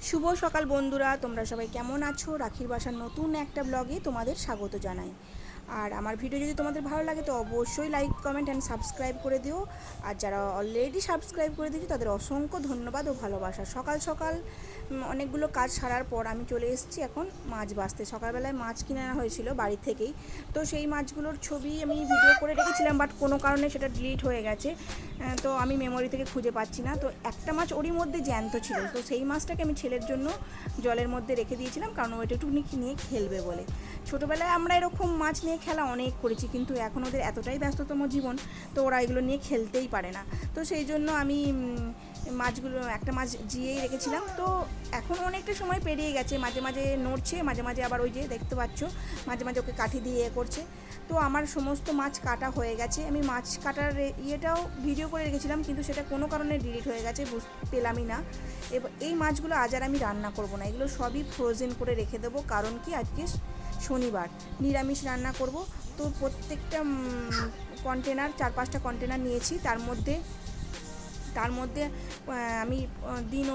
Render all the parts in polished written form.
শুভ সকাল বন্ধুরা, তোমরা সবাই কেমন আছো? রাখির বাসার নতুন একটা ব্লগে তোমাদের স্বাগত জানাই। আর আমার ভিডিও যদি তোমাদের ভালো লাগে তো অবশ্যই লাইক, কমেন্ট অ্যান্ড সাবস্ক্রাইব করে দিও। আর যারা অলরেডি সাবস্ক্রাইব করে দিয়েছো তাদের অসংখ্য ধন্যবাদ ও ভালোবাসা। সকাল সকাল অনেকগুলো কাজ সারার পর আমি চলে এসেছি এখন মাছ বাছতে। সকালবেলায় মাছ কিনে আনা হয়েছিল বাড়ি থেকেই, তো সেই মাছগুলোর ছবি আমি ভিডিও করে রেখেছিলাম, বাট কোনো কারণে সেটা ডিলিট হয়ে গেছে। তো আমি মেমোরি থেকে খুঁজে পাচ্ছি না। তো একটা মাছ ওরই মধ্যে জ্যান্ত ছিল, তো সেই মাছটাকে আমি ছেলের জন্য জলের মধ্যে রেখে দিয়েছিলাম, কারণ ওইটা একটু নিয়ে খেলবে বলে। ছোটোবেলায় আমরা এরকম মাছ নিয়ে খেলা অনেক করেছি, কিন্তু এখন ওদের এতটাই ব্যস্ততম জীবন, তো ওরা এগুলো নিয়ে খেলতেই পারে না। তো সেই জন্য আমি মাছগুলো একটা মাছ জিয়েই রেখেছিলাম। তো এখন অনেকটা সময় পেরিয়ে গেছে, মাঝে মাঝে নড়ছে, মাঝে মাঝে আবার ওই যে দেখতে পাচ্ছ মাঝে মাঝে ওকে কাঠি দিয়ে করছে। তো আমার সমস্ত মাছ কাটা হয়ে গেছে। আমি মাছ কাটার ইয়েটাও ভিডিও করে রেখেছিলাম, কিন্তু সেটা কোনো কারণে ডিলিট হয়ে গেছে, পেলামই না। এবার এই মাছগুলো আজ আর আমি রান্না করব না, এগুলো সবই ফ্রোজেন করে রেখে দেবো। কারণ কি, আজকে শনিবার, নিরামিষ রান্না করব। তো প্রত্যেকটা কন্টেনার 4-5টা কন্টেনার নিয়েছি, তার মধ্যে আমি দিন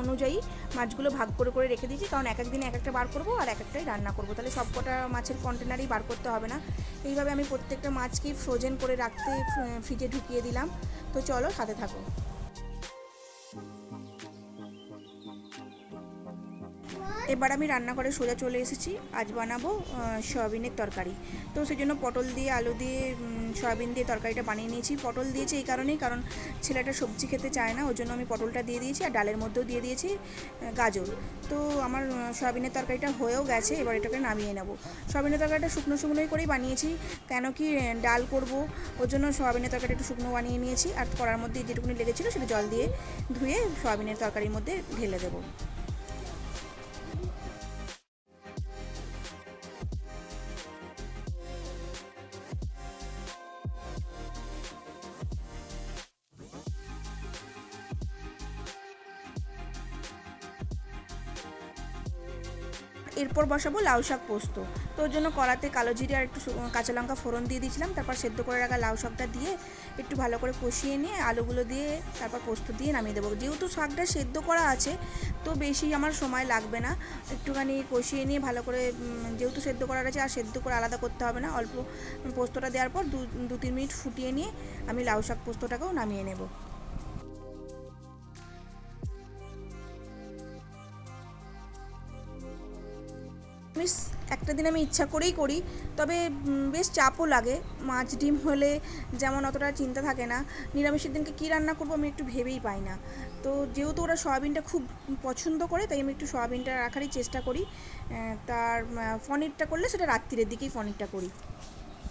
অনুযায়ী মাছগুলো ভাগ করে করে রেখে দিয়েছি, কারণ এক এক দিনে এক একটা বার করবো আর এক একটাই রান্না করবো, তাহলে সব কটা মাছের কন্টেনারই বার করতে হবে না। এইভাবে আমি প্রত্যেকটা মাছকেই ফ্রোজেন করে রাখতে ফ্রিজে ঢুকিয়ে দিলাম। তো চলো সাথে থাকো। এবার আমি রান্নাঘরে সোজা চলে এসেছি। আজ বানাবো সয়াবিনের তরকারি। তো সেই জন্য পটল দিয়ে, আলু দিয়ে, সয়াবিন দিয়ে তরকারিটা বানিয়ে নিয়েছি। পটল দিয়েছি এই কারণেই, কারণ ছেলেটা সবজি খেতে চায় না, ওই জন্য আমি পটলটা দিয়ে দিয়েছি। আর ডালের মধ্যেও দিয়ে দিয়েছি গাজর। তো আমার সয়াবিনের তরকারিটা হয়েও গেছে, এবার এটাকে নামিয়ে নেব। সয়াবিনের তরকারিটা শুকনো শুকনোই করেই বানিয়েছি, কেন কি ডাল করব, ওর জন্য সয়াবিনের তরকারিটা একটু শুকনো বানিয়ে নিয়েছি। আর কড়ার মধ্যে যেটুকুনি লেগেছিলো সেটা জল দিয়ে ধুয়ে সয়াবিনের তরকারির মধ্যে ঢেলে দেবো। এরপর বসাবো লাউ শাক পোস্ত। তো ওর জন্য কড়াতে কালো জিরে আর একটু কাঁচা লঙ্কা ফোড়ন দিয়ে দিয়েছিলাম। তারপর সেদ্ধ করে রাখা লাউ শাকটা দিয়ে একটু ভালো করে কষিয়ে নিয়ে আলুগুলো দিয়ে তারপর পোস্ত দিয়ে নামিয়ে দেবো। যেহেতু শাকটা সেদ্ধ করা আছে, তো বেশি আমার সময় লাগবে না। একটুখানি কষিয়ে নিয়ে ভালো করে, যেহেতু সেদ্ধ করা আছে আর সেদ্ধ করে আলাদা করতে হবে না, অল্প পোস্তটা দেওয়ার পর 2-3 মিনিট ফুটিয়ে নিয়ে আমি লাউ শাক পোস্তটাকেও নামিয়ে নেব। নিরামিষ একটা দিন আমি ইচ্ছা করেই করি, তবে বেশ চাপও লাগে। মাছ ডিম হলে যেমন অতটা চিন্তা থাকে না, নিরামিষের দিনকে কী রান্না করবো আমি একটু ভেবেই পাই না। তো যেহেতু ওরা সয়াবিনটা খুব পছন্দ করে, তাই আমি একটু সয়াবিনটা রাখারই চেষ্টা করি। তার পনিরটা করলে সেটা রাত্রিরের দিকেই পনিরটা করি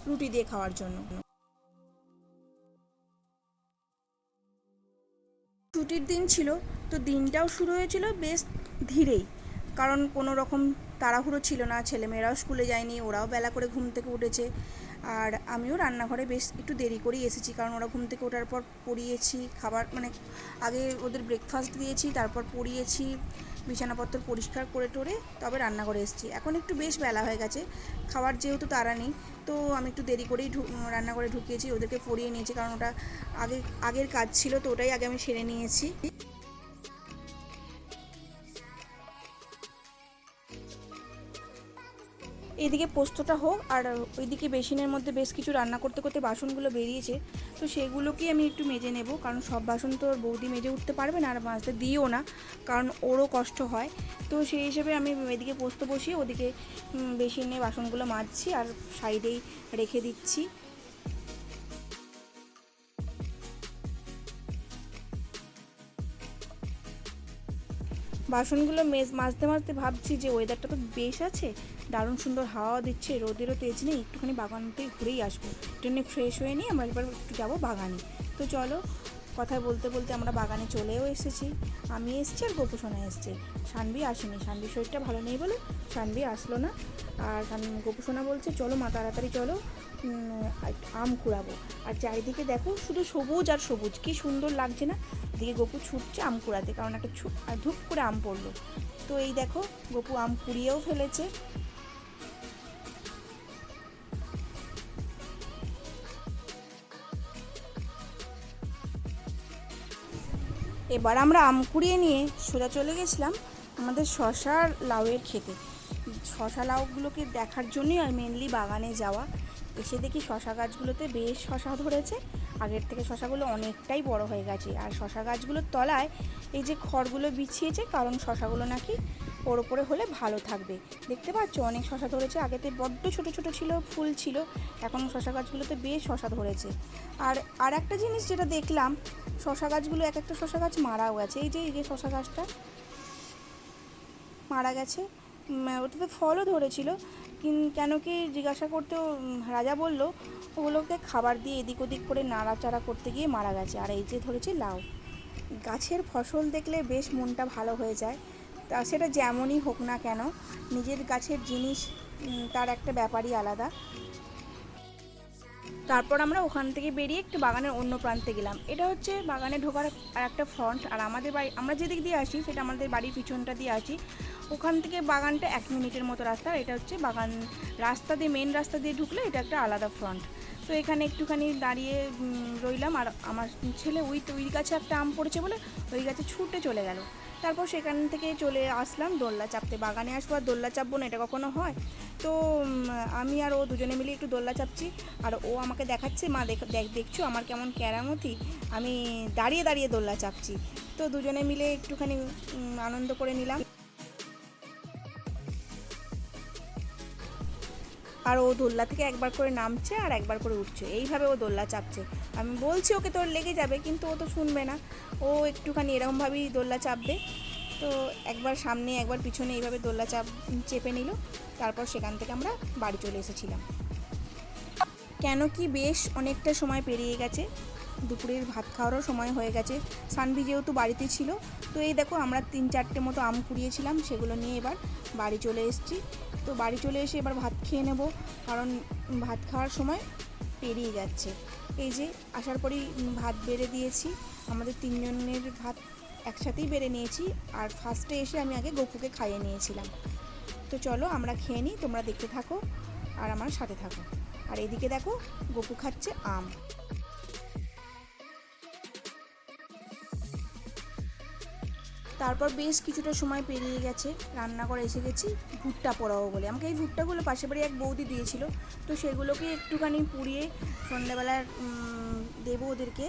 রুটি দিয়ে খাওয়ার জন্য। ছুটির দিন ছিল, তো দিনটাও শুরু হয়েছিল বেশ ধীরেই, কারণ কোনো রকম তাড়াহুড়ো ছিল না। ছেলেমেয়েরাও স্কুলে যায়নি, ওরাও বেলা করে ঘুম থেকে উঠেছে। আর আমিও রান্নাঘরে বেশ একটু দেরি করেই এসেছি, কারণ ওরা ঘুম থেকে ওঠার পর পরিয়েছি খাবার, মানে আগে ওদের ব্রেকফাস্ট দিয়েছি, তারপর পরিয়েছি, বিছানাপত্র পরিষ্কার করে টোরে তবে রান্নাঘরে এসেছি। এখন একটু বেশ বেলা হয়ে গেছে, খাবার যেহেতু তাড়া নেই, তো আমি একটু দেরি করেই রান্নাঘরে ঢুকিয়েছি, ওদেরকে পরিয়ে নিয়েছি, কারণ ওটা আগের কাজ ছিল, তো ওটাই আগে আমি সেরে নিয়েছি। এইদিকে পোস্তটা হোক, আর ওইদিকে বেসিনের মধ্যে বেশ কিছু রান্না করতে করতে বাসনগুলো বেরিয়েছে, তো সেগুলোকেই আমি একটু মেজে নেব, কারণ সব বাসন তো বৌদি মেজে উঠতে পারবে না, আর মাজতে দিও না, কারণ ওরও কষ্ট হয়। তো সেই হিসেবে আমি এদিকে পোস্ত বসিয়ে ওদিকে বেসিনে বাসনগুলো মাজছি আর সাইডেই রেখে দিচ্ছি। বাসনগুলো মাজতে মাজতে ভাবছি যে ওয়েদারটা তো বেশ আছে, দারুণ সুন্দর হাওয়া দিচ্ছে, রোদেরও তেজ নেই, একটুখানি বাগানতেই ঘুরেই আসবো, ট্রেনে ফ্রেশ হয়ে নিয়ে আমরা এবার একটু যাবো বাগানে। তো চলো, কথা বলতে বলতে আমরা বাগানে চলেও এসেছি। আমি এসেছি আর গোপুসোনা এসছে, সানভি আসেনি, সানভির শরীরটা ভালো নেই বলে সানভি আসলো না। আর গোপুসোনা বলছে চলো মা, তাড়াতাড়ি চলো, আম কুড়াবো। আর চারিদিকে দেখো শুধু সবুজ আর সবুজ, কি সুন্দর লাগছে না। দিকে গপু ছুটছে আম কুড়াতে, কারণ একটা ধূপ করে আম পড়লো। তো এই দেখো গপু আম কুড়িয়েও ফেলেছে। এবার আমরা আম কুড়িয়ে নিয়ে সোজা চলে গেছিলাম আমাদের শশা আর লাউয়ের খেতে। শশা লাউগুলোকে দেখার জন্যই আর মেনলি বাগানে যাওয়া। এসে দেখি শশা গাছগুলোতে বেশ শশা ধরেছে, আগের থেকে শশাগুলো অনেকটাই বড় হয়ে গেছে। আর শশা গাছগুলোর তলায় এই যে খড়গুলো বিছিয়েছে, কারণ শশাগুলো নাকি ওর ওপরে হলে ভালো থাকবে। দেখতে পাচ্ছ অনেক শশা ধরেছে, আগেতে বড্ড ছোট ছোট ছিল, ফুল ছিল, এখন শশা গাছগুলোতে বেশ শশা ধরেছে। আর একটা জিনিস যেটা দেখলাম, শশা গাছগুলো এক একটা শশা গাছ মারাও গেছে। এই যে শশা গাছটা মারা গেছে, ওটাতে ফলও ধরেছিল, কেন কি জিজ্ঞাসা করতেও রাজা বলল ওগুলোকে খাবার দিয়ে এদিক ওদিক করে নাড়াচাড়া করতে গিয়ে মারা গেছে। আর এই যে ধরেছে লাউ। গাছের ফসল দেখলে বেশ মনটা ভালো হয়ে যায়, তা সেটা যেমনই হোক না কেন, নিজের গাছের জিনিস তার একটা ব্যাপারই আলাদা। তারপর আমরা ওখান থেকে বেরিয়ে একটু বাগানের অন্য প্রান্তে গেলাম। এটা হচ্ছে বাগানে ঢোকার আর একটা ফ্রন্ট। আর আমাদের বাড়ি, আমরা যেদিক দিয়ে আসি সেটা আমাদের বাড়ির পিছনটা দিয়ে আসি। ওখান থেকে বাগানটা 1 মিনিটের মতো রাস্তা। এটা হচ্ছে বাগান রাস্তা দিয়ে, মেন রাস্তা দিয়ে ঢুকলে এটা একটা আলাদা ফ্রন্ট। তো এখানে একটুখানি দাঁড়িয়ে রইলাম। আর আমার ছেলে ওই গাছে একটা আম পড়েছে বলে ওই গাছে ছুটে চলে গেল। তারপর সেখান থেকে চলে আসলাম দোলনা চাপতে। বাগানে আসবো আর দোলনা চাপবো না, এটা কখনো হয়? তো আমি আর ও দুজনে মিলে একটু দোলনা চাপছি। আর ও আমাকে দেখাচ্ছে, মা দেখছো আমার কেমন কেরামতি, আমি দাঁড়িয়ে দাঁড়িয়ে দোলনা চাপছি। তো দুজনে মিলে একটুখানি আনন্দ করে নিলাম। আর ও দোলনা থেকে একবার করে নামছে আর একবার করে উঠছে, এইভাবে ও দোলনা চাপছে। আমি বলছি ওকে তোর লেগে যাবে, কিন্তু ও তো শুনবে না। ও একটুখানি এরকমভাবেই দোলনা চাপবে। তো একবার সামনে একবার পিছনে এইভাবে দোলনা চেপে নিল। তারপর সেখান থেকে আমরা বাড়ি চলে এসেছিলাম। কেন কি বেশ অনেকটা সময় পেরিয়ে গেছে, দুপুরের ভাত খাওয়ারও সময় হয়ে গেছে। সানভি যেহেতু বাড়িতে ছিল, তো এই দেখো আমরা 3-4টে মতো আম কুড়িয়েছিলাম, সেগুলো নিয়ে এবার বাড়ি চলে এসেছি। তো বাড়ি চলে এসে এবার ভাত খেয়ে নেব, কারণ ভাত খাওয়ার সময় পেরিয়ে যাচ্ছে। এই যে আসার পরেই ভাত বেড়ে দিয়েছি, আমাদের 3জনের ভাত একসাথেই বেড়ে নিয়েছি। আর ফার্স্টে এসে আমি আগে গপুকে খাইয়ে নিয়েছিলাম। তো চলো আমরা খেয়ে নিই, তোমরা দেখতে থাকো আর আমার সাথে থাকো। আর এদিকে দেখো গপু খাচ্ছে আম। তারপর বেশ কিছুটা সময় পেরিয়ে গেছে, রান্নাঘরে এসে গেছি ভুট্টা পোড়াবো বলে। আমাকে এই ভুট্টাগুলো পাশের বাড়ি এক বৌদি দিয়েছিল, তো সেগুলোকে একটুখানি পুড়িয়ে সন্ধ্যাবেলা দেবো ওদেরকে।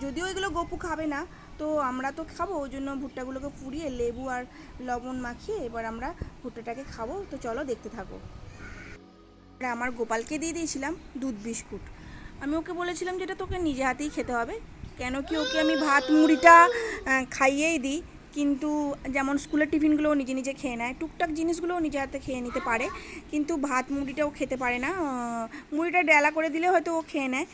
যদিও এগুলো গপু খাবে না, তো আমরা তো খাবো, ওই জন্য ভুট্টাগুলোকে পুড়িয়ে লেবু আর লবণ মাখিয়ে এবার আমরা ভুট্টাটাকে খাবো। তো চলো দেখতে থাকো। আর আমার গোপালকে দিয়ে দিয়েছিলাম দুধ বিস্কুট। আমি ওকে বলেছিলাম যেটা তোকে নিজে হাতেই খেতে হবে, কেন কি ওকে আমি ভাত মুড়িটা খাইয়েই দিই, কিন্তু যেমন স্কুলের টিফিনগুলোও নিজে নিজে খেয়ে নেয়, টুকটাক জিনিসগুলোও নিজে হাতে খেয়ে নিতে পারে, কিন্তু ভাত মুড়িটাও খেতে পারে না। মুড়িটা ডেলা করে দিলে হয়তো ও খেয়ে নেয়,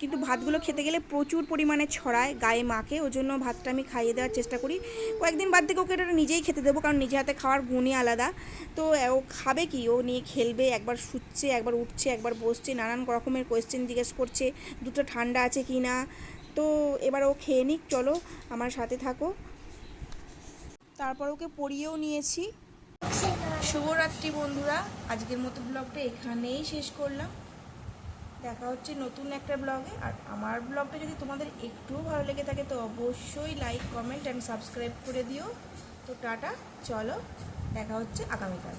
কিন্তু ভাতগুলো খেতে গেলে প্রচুর পরিমাণে ছড়ায়, গায়ে মাখে, ওই জন্য ভাতটা আমি খাইয়ে দেওয়ার চেষ্টা করি। কয়েকদিন বাদ থেকে ওকে এটা নিজেই খেতে দেবো, কারণ নিজে হাতে খাওয়ার গুণই আলাদা। তো ও খাবে কি, ও নিয়ে খেলবে, একবার শুচ্ছে, একবার উঠছে, একবার বসছে, নানান রকমের কোয়েশ্চেন জিজ্ঞেস করছে দুধটা ঠান্ডা আছে কি না। তো এবার ও খেয়ে নিক, চলো আমার সাথে থাকো। তারপর ওকে পড়িয়েও নিয়েছি। শুভরাত্রি বন্ধুরা, আজকের মতো ব্লগটা এখানেই শেষ করলাম। দেখা হচ্ছে নতুন একটা ব্লগে। আর আমার ব্লগটা যদি তোমাদের একটুও ভালো লেগে থাকে তো অবশ্যই লাইক, কমেন্ট অ্যান্ড সাবস্ক্রাইব করে দিও। তো টাটা, চলো দেখা হচ্ছে আগামীকাল।